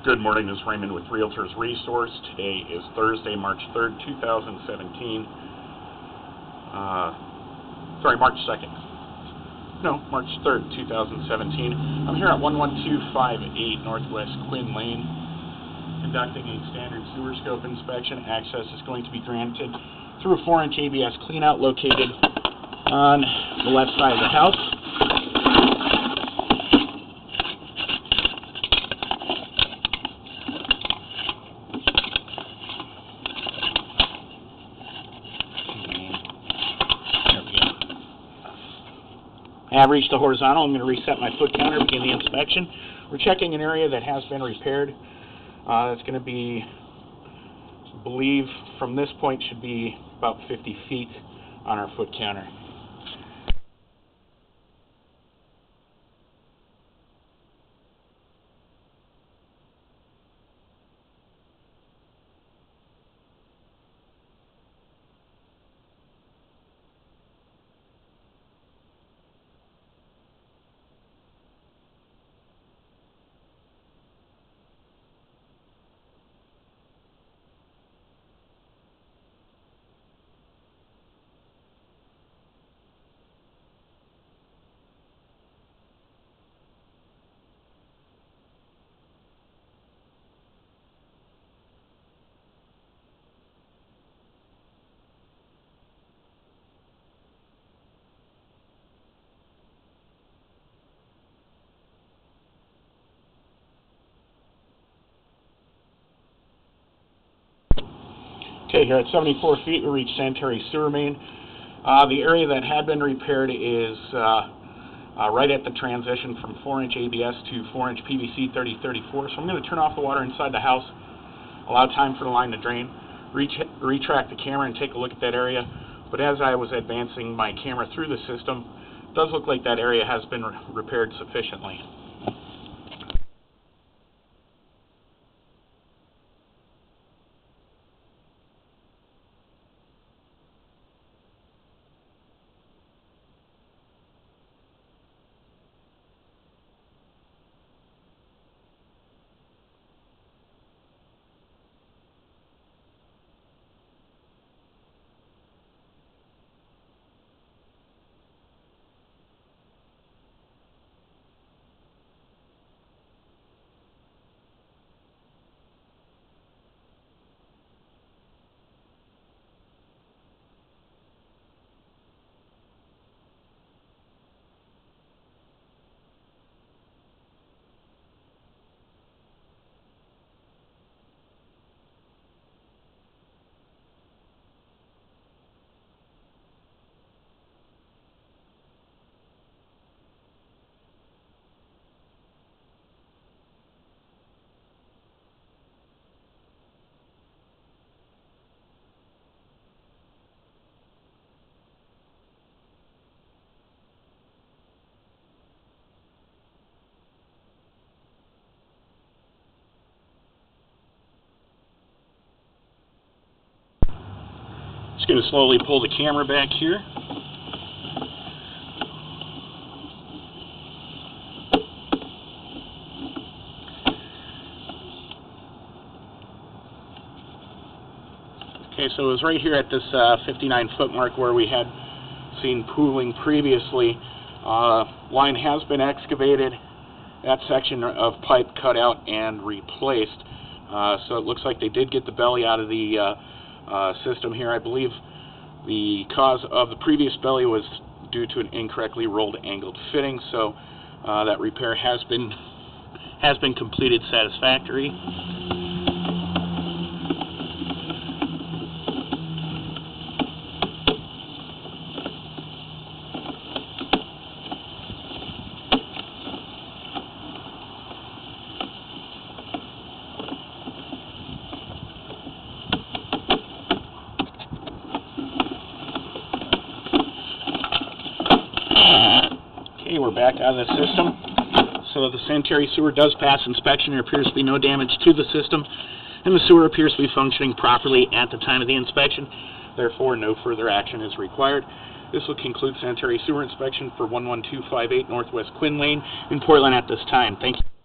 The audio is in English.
Good morning, this is Raymond with Realtors Resource. Today is Thursday, March 3rd, 2017. March 2nd. No, March 3rd, 2017. I'm here at 11258 Northwest Quinn Lane, conducting a standard sewer scope inspection. Access is going to be granted through a 4-inch ABS cleanout located on the left side of the house. I have reached the horizontal. I'm going to reset my foot counter, begin the inspection. We're checking an area that has been repaired. It's going to be, I believe, from this point should be about 50 feet on our foot counter. Okay, here at 74 feet we reach sanitary sewer main. The area that had been repaired is right at the transition from 4-inch ABS to 4-inch PVC 3034. So I'm going to turn off the water inside the house, allow time for the line to drain, retract the camera and take a look at that area. But as I was advancing my camera through the system, it does look like that area has been repaired sufficiently. Just going to slowly pull the camera back here. Okay, so it was right here at this 59-foot mark where we had seen pooling previously. Line has been excavated, that section of pipe cut out and replaced. So it looks like they did get the belly out of the system here. I believe the cause of the previous belly was due to an incorrectly rolled angled fitting, so that repair has been completed satisfactorily. Okay, we're back out of the system. So the sanitary sewer does pass inspection. There appears to be no damage to the system, and the sewer appears to be functioning properly at the time of the inspection. Therefore, no further action is required. This will conclude sanitary sewer inspection for 11258 Northwest Quinn Lane in Portland at this time. Thank you.